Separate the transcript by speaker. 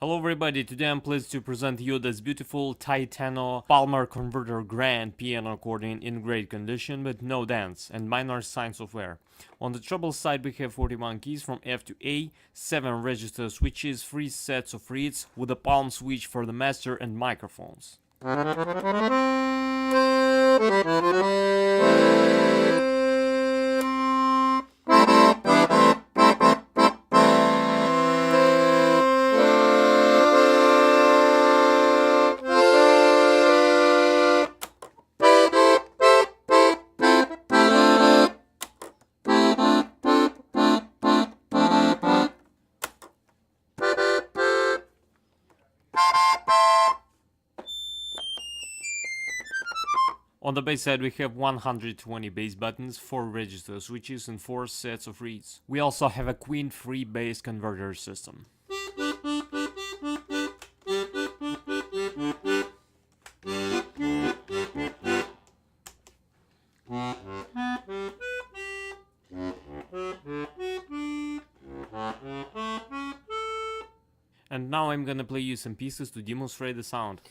Speaker 1: Hello everybody, today I'm pleased to present you this beautiful Titano Palmer Converter Grand piano accordion in great condition but no dents and minor signs of wear. On the treble side we have 41 keys from F to A, 7 register switches, 3 sets of reeds with a palm switch for the master and microphones. On the bass side we have 120 bass buttons, 4 register switches and 4 sets of reeds. We also have a Quint free bass converter system. And now I'm gonna play you some pieces to demonstrate the sound.